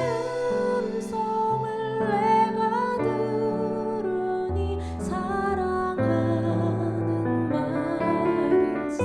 음성을 내가 들으니 사랑하는 말일세.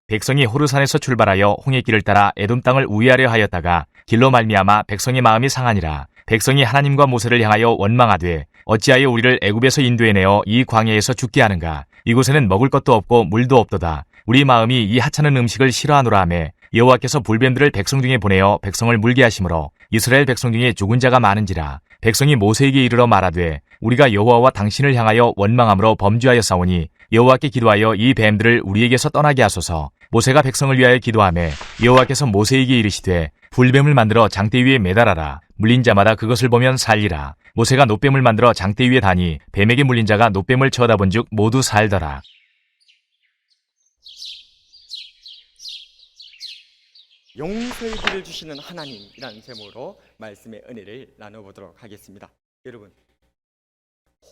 백성이 호르산에서 출발하여 홍해 길을 따라 에돔 땅을 우회하려 하였다가 길로 말미암아 백성의 마음이 상하니라. 백성이 하나님과 모세를 향하여 원망하되 어찌하여 우리를 애굽에서 인도해내어 이 광야에서 죽게 하는가. 이곳에는 먹을 것도 없고 물도 없도다. 우리 마음이 이 하찮은 음식을 싫어하노라 하매 여호와께서 불뱀들을 백성 중에 보내어 백성을 물게 하시므로 이스라엘 백성 중에 죽은 자가 많은지라. 백성이 모세에게 이르러 말하되 우리가 여호와와 당신을 향하여 원망함으로 범죄하였사오니 여호와께 기도하여 이 뱀들을 우리에게서 떠나게 하소서. 모세가 백성을 위하여 기도하매 여호와께서 모세에게 이르시되 불뱀을 만들어 장대 위에 매달아라. 물린 자마다 그것을 보면 살리라. 모세가 놋뱀을 만들어 장대 위에 다니 뱀에게 물린 자가 놋뱀을 쳐다본즉 모두 살더라. 용서의 길을 주시는 하나님이라는 제목으로 말씀의 은혜를 나눠보도록 하겠습니다. 여러분,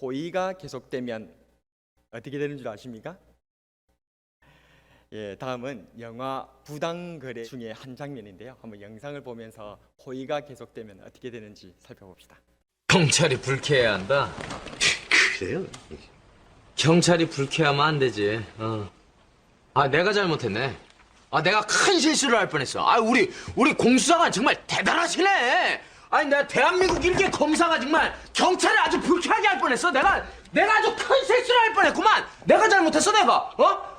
호의가 계속되면 어떻게 되는 줄 아십니까? 다음은 영화 부당거래 중에 한 장면인데요. 한번 영상을 보면서 호의가 계속되면 어떻게 되는지 살펴봅시다. 경찰이 불쾌해야 한다. 그래요? 경찰이 불쾌하면 안 되지. 내가 잘못했네. 내가 큰 실수를 할 뻔했어. 우리 공수장관 정말 대단하시네. 내가 대한민국 일개 검사가 정말 경찰을 아주 불쾌하게 할 뻔했어. 내가 아주 큰 실수를 할 뻔했구만. 내가 잘못했어, 내가.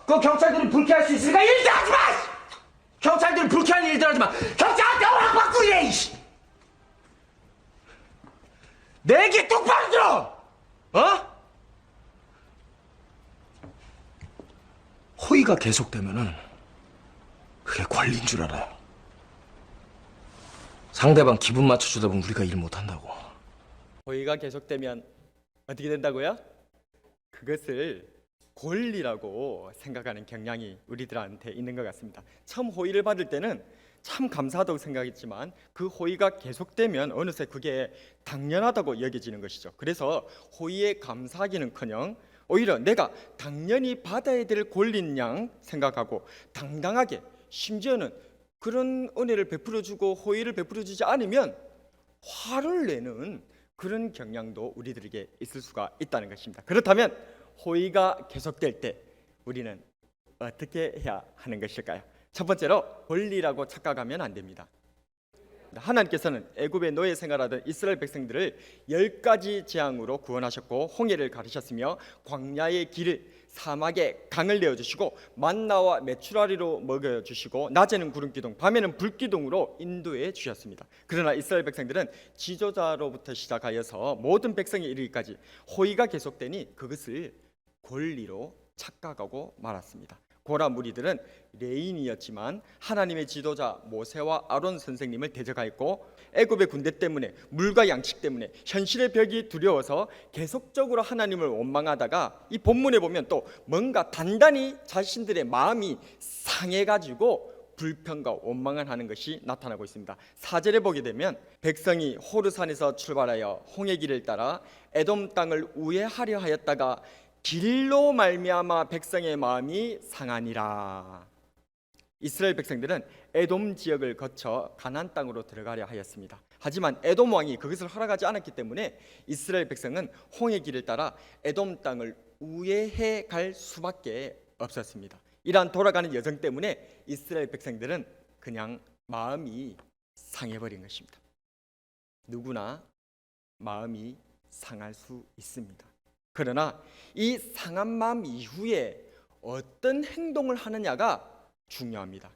그 경찰들이 불쾌할 수 있으니까 일도 하지 마. 경찰들이 불쾌한 일들 하지 마. 경찰한테 허락받고 이래. 내 얘기 똑바로 들어. 호의가 계속되면은 그게 권리인 줄 알아요. 상대방 기분 맞춰주다 보면 우리가 일 못한다고. 호의가 계속되면 어떻게 된다고요? 그것을 권리라고 생각하는 경향이 우리들한테 있는 것 같습니다. 처음 호의를 받을 때는 참 감사하다고 생각했지만 그 호의가 계속되면 어느새 그게 당연하다고 여겨지는 것이죠. 그래서 호의에 감사하기는커녕 오히려 내가 당연히 받아야 될 권리인 양 생각하고 당당하게, 심지어는 그런 은혜를 베풀어주고 호의를 베풀어주지 않으면 화를 내는 그런 경향도 우리들에게 있을 수가 있다는 것입니다. 그렇다면 호의가 계속될 때 우리는 어떻게 해야 하는 것일까요? 첫 번째로 권리라고 착각하면 안 됩니다. 하나님께서는 애굽의 노예 생활하던 이스라엘 백성들을 10가지 재앙으로 구원하셨고 홍해를 가르셨으며 광야의 길을, 사막에 강을 내어주시고 만나와 메추라리로 먹여주시고 낮에는 구름기둥, 밤에는 불기둥으로 인도해 주셨습니다. 그러나 이스라엘 백성들은 지도자로부터 시작하여서 모든 백성에 이르기까지 호의가 계속되니 그것을 권리로 착각하고 말았습니다. 고라 무리들은 레인이었지만 하나님의 지도자 모세와 아론 선생님을 대적하였고 애굽의 군대 때문에, 물과 양식 때문에 현실의 벽이 두려워서 계속적으로 하나님을 원망하다가 이 본문에 보면 또 뭔가 단단히 자신들의 마음이 상해가지고 불평과 원망을 하는 것이 나타나고 있습니다. 4절에 보게 되면 백성이 호르산에서 출발하여 홍해 길을 따라 에돔 땅을 우회하려 하였다가 길로 말미암아 백성의 마음이 상하니라. 이스라엘 백성들은 에돔 지역을 거쳐 가나안 땅으로 들어가려 하였습니다. 하지만 에돔 왕이 그것을 허락하지 않았기 때문에 이스라엘 백성은 홍해 길을 따라 에돔 땅을 우회해 갈 수밖에 없었습니다. 이러한 돌아가는 여정 때문에 이스라엘 백성들은 그냥 마음이 상해버린 것입니다. 누구나 마음이 상할 수 있습니다. 그러나 이 상한 마음 이후에 어떤 행동을 하느냐가 중요합니다.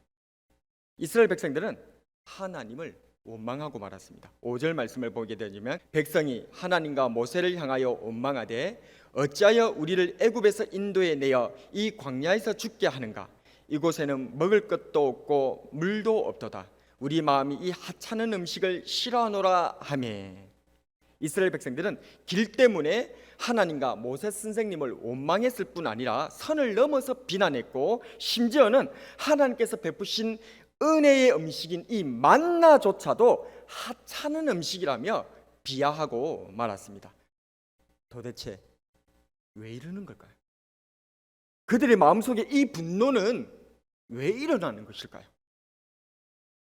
이스라엘 백성들은 하나님을 원망하고 말았습니다. 5절 말씀을 보게 되면 백성이 하나님과 모세를 향하여 원망하되 어찌하여 우리를 애굽에서 인도해 내어 이 광야에서 죽게 하는가. 이곳에는 먹을 것도 없고 물도 없도다. 우리 마음이 이 하찮은 음식을 싫어하노라 하며. 이스라엘 백성들은 길 때문에 하나님과 모세 선생님을 원망했을 뿐 아니라 선을 넘어서 비난했고 심지어는 하나님께서 베푸신 은혜의 음식인 이 만나조차도 하찮은 음식이라며 비하하고 말았습니다. 도대체 왜 이러는 걸까요? 그들의 마음속에 이 분노는 왜 일어나는 것일까요?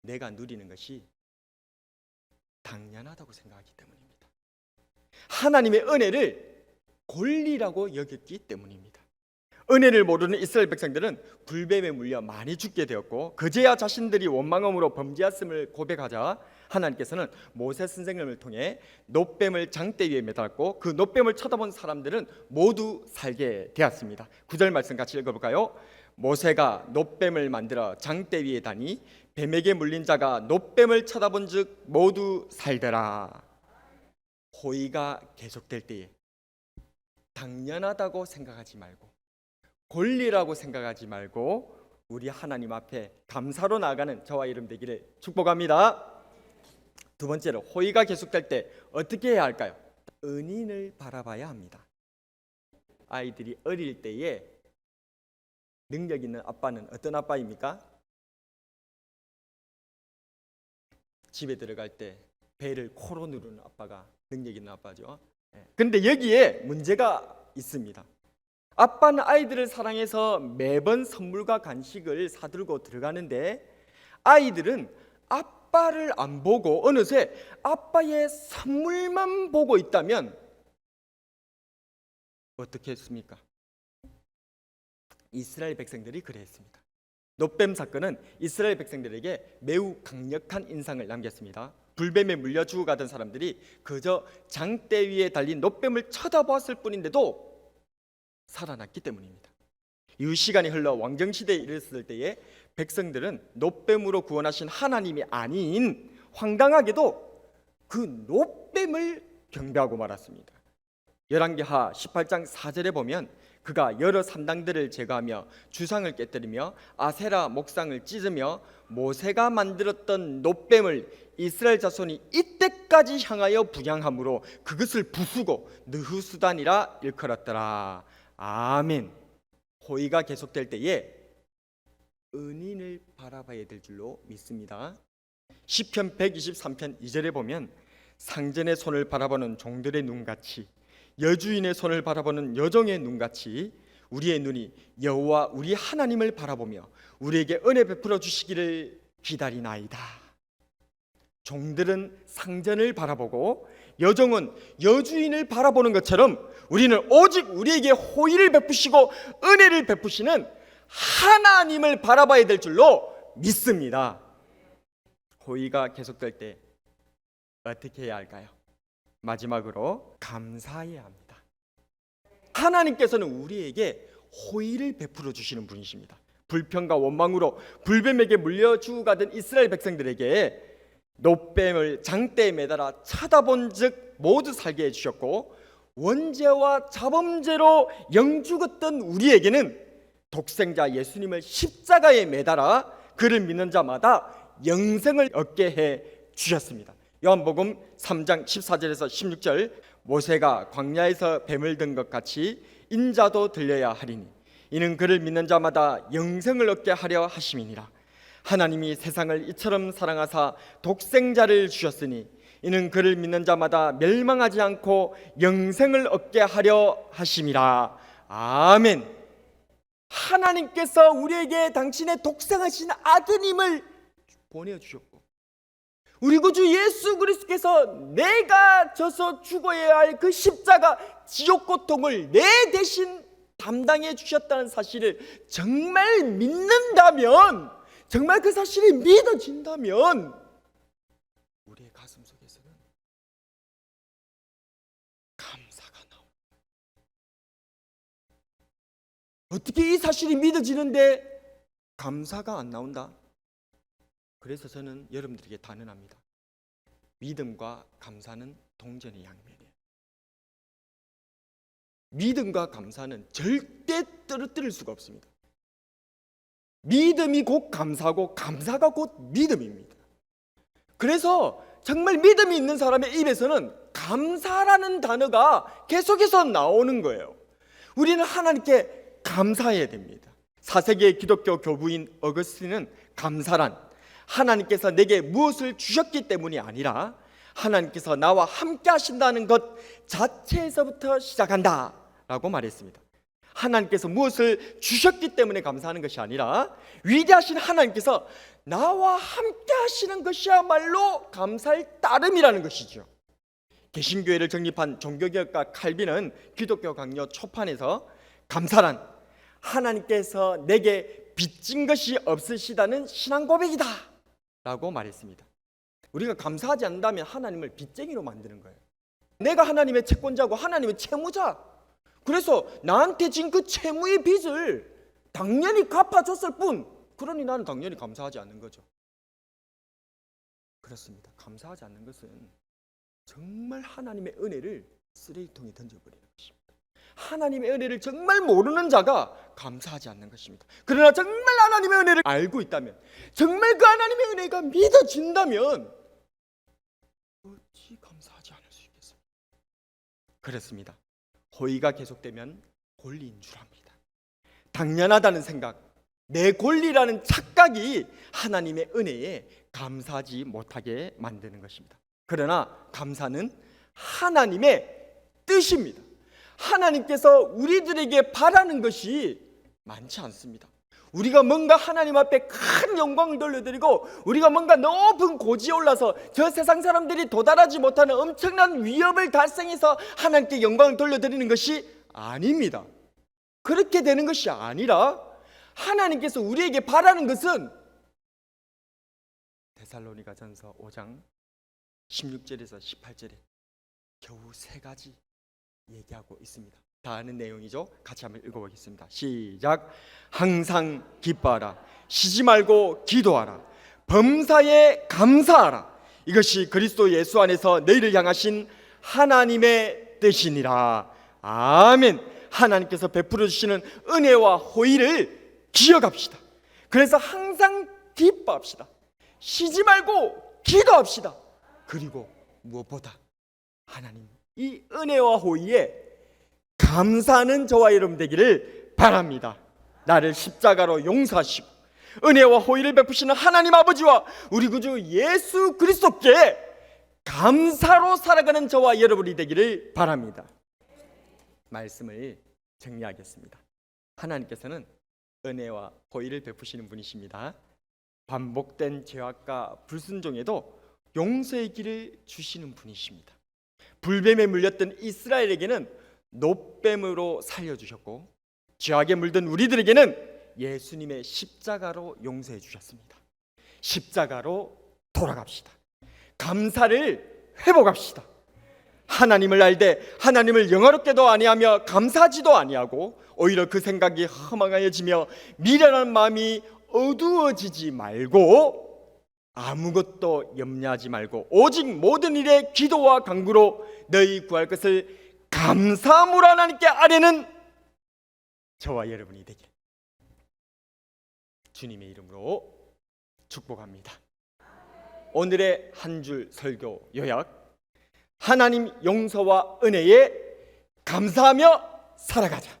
내가 누리는 것이 당연하다고 생각하기 때문입니다. 하나님의 은혜를 권리라고 여겼기 때문입니다. 은혜를 모르는 이스라엘 백성들은 불뱀에 물려 많이 죽게 되었고 그제야 자신들이 원망함으로 범죄했음을 고백하자 하나님께서는 모세 선생님을 통해 놋뱀을 장대 위에 매달았고 그 놋뱀을 쳐다본 사람들은 모두 살게 되었습니다. 9절 말씀 같이 읽어볼까요? 모세가 놋뱀을 만들어 장대 위에 다니 뱀에게 물린 자가 놋뱀을 쳐다본 즉 모두 살더라. 호의가 계속될 때에 당연하다고 생각하지 말고 권리라고 생각하지 말고 우리 하나님 앞에 감사로 나아가는 저와 여러분 되기를 축복합니다. 두 번째로 호의가 계속될 때 어떻게 해야 할까요? 은인을 바라봐야 합니다. 아이들이 어릴 때에 능력 있는 아빠는 어떤 아빠입니까? 집에 들어갈 때 배를 코로 누르는 아빠가 능력 있는 아빠죠. 그런데 여기에 문제가 있습니다. 아빠는 아이들을 사랑해서 매번 선물과 간식을 사들고 들어가는데 아이들은 아빠를 안 보고 어느새 아빠의 선물만 보고 있다면 어떻게 했습니까? 이스라엘 백성들이 그랬습니다. 놋뱀 사건은 이스라엘 백성들에게 매우 강력한 인상을 남겼습니다. 불뱀에 물려 죽어가던 사람들이 그저 장대 위에 달린 놋뱀을 쳐다보았을 뿐인데도 살아났기 때문입니다. 이후 시간이 흘러 왕정시대에 이르렀을 때에 백성들은 놋뱀으로 구원하신 하나님이 아닌 황당하게도 그 놋뱀을 경배하고 말았습니다. 열왕기하 18장 4절에 보면 그가 여러 산당들을 제거하며 주상을 깨뜨리며 아세라 목상을 찢으며 모세가 만들었던 놋뱀을 이스라엘 자손이 이때까지 향하여 분향함으로 그것을 부수고 느후수단이라 일컬었더라. 아멘. 호의가 계속될 때에 은인을 바라봐야 될 줄로 믿습니다. 시편 123편 2절에 보면 상전의 손을 바라보는 종들의 눈같이 여주인의 손을 바라보는 여종의 눈같이 우리의 눈이 여호와 우리 하나님을 바라보며 우리에게 은혜 베풀어 주시기를 기다리나이다. 종들은 상전을 바라보고 여종은 여주인을 바라보는 것처럼 우리는 오직 우리에게 호의를 베푸시고 은혜를 베푸시는 하나님을 바라봐야 될 줄로 믿습니다. 호의가 계속될 때 어떻게 해야 할까요? 마지막으로 감사해야 합니다. 하나님께서는 우리에게 호의를 베풀어 주시는 분이십니다. 불평과 원망으로 불뱀에게 물려 죽어가던 이스라엘 백성들에게 놋뱀을 장대에 매달아 쳐다본 즉 모두 살게 해주셨고 원죄와 자범죄로 영죽었던 우리에게는 독생자 예수님을 십자가에 매달아 그를 믿는 자마다 영생을 얻게 해 주셨습니다. 요한복음 3장 14절에서 16절 모세가 광야에서 뱀을 든 것 같이 인자도 들려야 하리니 이는 그를 믿는 자마다 영생을 얻게 하려 하심이니라. 하나님이 세상을 이처럼 사랑하사 독생자를 주셨으니 이는 그를 믿는 자마다 멸망하지 않고 영생을 얻게 하려 하심이라. 아멘. 하나님께서 우리에게 당신의 독생하신 아드님을 보내주셨고 우리 구주 예수 그리스도께서 내가 져서 죽어야 할 그 십자가 지옥 고통을 내 대신 담당해 주셨다는 사실을 정말 믿는다면, 정말 그 사실이 믿어진다면 우리의 가슴 속에서는 감사가 나옵니다. 어떻게 이 사실이 믿어지는데 감사가 안 나온다? 그래서 저는 여러분들에게 단언합니다. 믿음과 감사는 동전의 양면이에요. 믿음과 감사는 절대 떨어뜨릴 수가 없습니다. 믿음이 곧 감사고 감사가 곧 믿음입니다. 그래서 정말 믿음이 있는 사람의 입에서는 감사라는 단어가 계속해서 나오는 거예요. 우리는 하나님께 감사해야 됩니다. 4세기의 기독교 교부인 어거스틴은 감사란 하나님께서 내게 무엇을 주셨기 때문이 아니라 하나님께서 나와 함께 하신다는 것 자체에서부터 시작한다 라고 말했습니다. 하나님께서 무엇을 주셨기 때문에 감사하는 것이 아니라 위대하신 하나님께서 나와 함께 하시는 것이야말로 감사의 따름이라는 것이죠. 개신교회를 정립한 종교개혁가 칼빈은 기독교 강요 초판에서 감사란 하나님께서 내게 빚진 것이 없으시다는 신앙 고백이다 라고 말했습니다. 우리가 감사하지 않는다면 하나님을 빚쟁이로 만드는 거예요. 내가 하나님의 채권자고 하나님의 채무자, 그래서 나한테 진 그 채무의 빚을 당연히 갚아줬을 뿐, 그러니 나는 당연히 감사하지 않는 거죠. 그렇습니다. 감사하지 않는 것은 정말 하나님의 은혜를 쓰레기통에 던져버리는 것입니다. 하나님의 은혜를 정말 모르는 자가 감사하지 않는 것입니다. 그러나 정말 하나님의 은혜를 알고 있다면, 정말 그 하나님의 은혜가 믿어진다면 어찌 감사하지 않을 수 있겠습니까? 그렇습니다. 호의가 계속되면 권리인 줄 압니다. 당연하다는 생각, 내 권리라는 착각이 하나님의 은혜에 감사하지 못하게 만드는 것입니다. 그러나 감사는 하나님의 뜻입니다. 하나님께서 우리들에게 바라는 것이 많지 않습니다. 우리가 뭔가 하나님 앞에 큰 영광을 돌려드리고 우리가 뭔가 높은 고지에 올라서 저 세상 사람들이 도달하지 못하는 엄청난 위협을 달성해서 하나님께 영광을 돌려드리는 것이 아닙니다. 그렇게 되는 것이 아니라 하나님께서 우리에게 바라는 것은 데살로니가전서 5장 16절에서 18절에 겨우 3가지 얘기하고 있습니다. 다 아는 내용이죠. 같이 한번 읽어보겠습니다. 시작. 항상 기뻐하라. 쉬지 말고 기도하라. 범사에 감사하라. 이것이 그리스도 예수 안에서 너희를 향하신 하나님의 뜻이니라. 아멘. 하나님께서 베풀어 주시는 은혜와 호의를 기억합시다. 그래서 항상 기뻐합시다. 쉬지 말고 기도합시다. 그리고 무엇보다 하나님 이 은혜와 호의에 감사하는 저와 여러분 되기를 바랍니다. 나를 십자가로 용서하시고 은혜와 호의를 베푸시는 하나님 아버지와 우리 구주 예수 그리스도께 감사로 살아가는 저와 여러분이 되기를 바랍니다. 말씀을 정리하겠습니다. 하나님께서는 은혜와 호의를 베푸시는 분이십니다. 반복된 죄악과 불순종에도 용서의 길을 주시는 분이십니다. 불뱀에 물렸던 이스라엘에게는 노뱀으로 살려주셨고 죄악에 물든 우리들에게는 예수님의 십자가로 용서해 주셨습니다. 십자가로 돌아갑시다. 감사를 회복합시다. 하나님을 알되 하나님을 영화롭게도 아니하며 감사하지도 아니하고 오히려 그 생각이 허망하여지며 미련한 마음이 어두워지지 말고 아무것도 염려하지 말고 오직 모든 일에 기도와 간구로 너희 구할 것을 감사함으로 하나님께 아뢰는 저와 여러분이 되길 주님의 이름으로 축복합니다. 오늘의 한 줄 설교 요약: 하나님 용서와 은혜에 감사하며 살아가자.